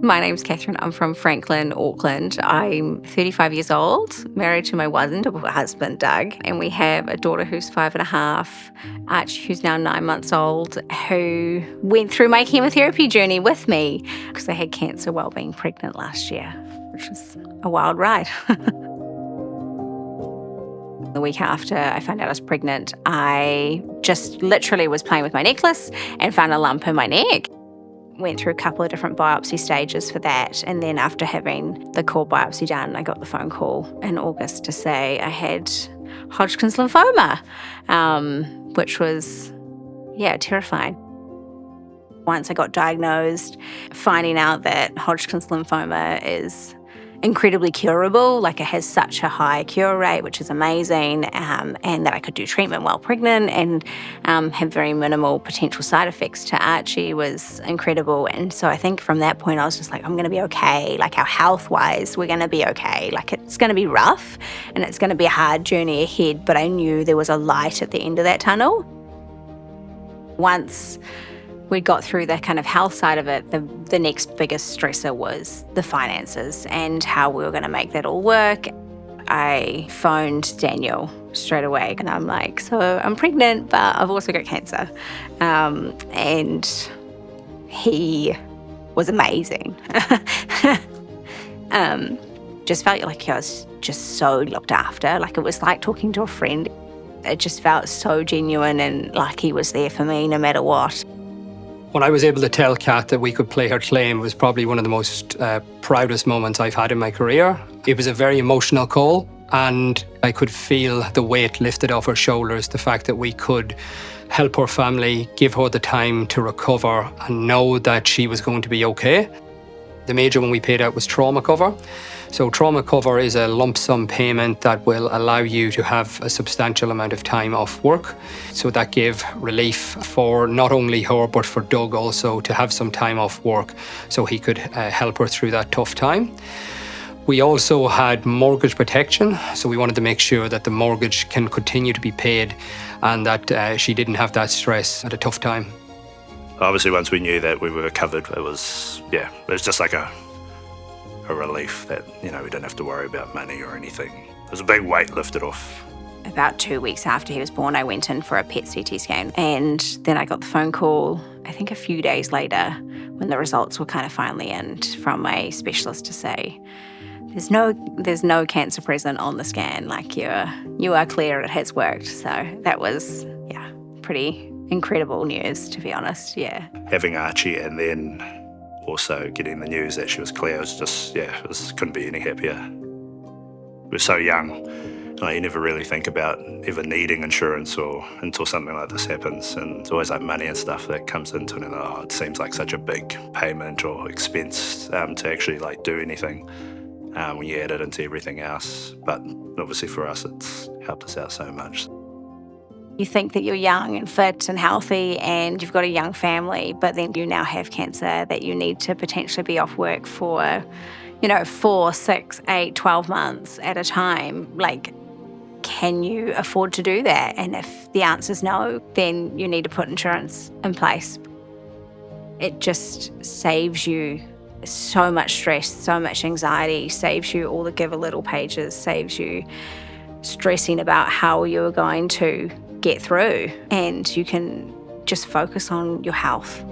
My name's Katherine. I'm from Franklin, Auckland. I'm 35 years old, married to my wonderful husband, Doug, and we have a daughter who's 5.5, Archie, who's now 9 months old, who went through my chemotherapy journey with me because I had cancer while being pregnant last year, which was a wild ride. The week after I found out I was pregnant, I just literally was playing with my necklace and found a lump in my neck. Went through a couple of different biopsy stages for that, and then after having the core biopsy done, I got the phone call in August to say I had Hodgkin's lymphoma, which was, terrifying. Once I got diagnosed, finding out that Hodgkin's lymphoma is incredibly curable, like it has such a high cure rate, which is amazing, and that I could do treatment while pregnant and have very minimal potential side effects to Archie was incredible. And so I think from that point I was just like, I'm going to be okay. Like our health-wise, we're going to be okay. Like it's going to be rough and it's going to be a hard journey ahead, but I knew there was a light at the end of that tunnel. Once we got through the kind of health side of it, the next biggest stressor was the finances and how we were going to make that all work. I phoned Daniel straight away and I'm like, so I'm pregnant, but I've also got cancer. And he was amazing. Just felt like I was just so looked after. Like it was like talking to a friend. It just felt so genuine and like he was there for me no matter what. When I was able to tell Kat that we could play her claim was probably one of the most proudest moments I've had in my career. It was a very emotional call and I could feel the weight lifted off her shoulders, the fact that we could help her family, give her the time to recover and know that she was going to be okay. The major one we paid out was trauma cover. So trauma cover is a lump sum payment that will allow you to have a substantial amount of time off work. So that gave relief for not only her, but for Doug also to have some time off work so he could help her through that tough time. We also had mortgage protection. So we wanted to make sure that the mortgage can continue to be paid and that she didn't have that stress at a tough time. Obviously, once we knew that we were covered, it was just like a relief that, we didn't have to worry about money or anything. It was a big weight lifted off. About 2 weeks after he was born, I went in for a PET CT scan. And then I got the phone call, I think a few days later, when the results were kind of finally in from a specialist to say, there's no cancer present on the scan. Like you are clear, it has worked. So that was, pretty incredible news, to be honest, yeah. Having Archie and then also getting the news that she was clear was just, couldn't be any happier. We were so young, you never really think about ever needing insurance or until something like this happens. And it's always like money and stuff that comes into it, and it seems like such a big payment or expense to actually do anything when you add it into everything else. But obviously for us, it's helped us out so much. You think that you're young and fit and healthy and you've got a young family, but then you now have cancer that you need to potentially be off work for, 4, 6, 8, 12 months at a time. Like, can you afford to do that? And if the answer's no, then you need to put insurance in place. It just saves you so much stress, so much anxiety, saves you all the give a little pages, saves you stressing about how you're going to get through, and you can just focus on your health.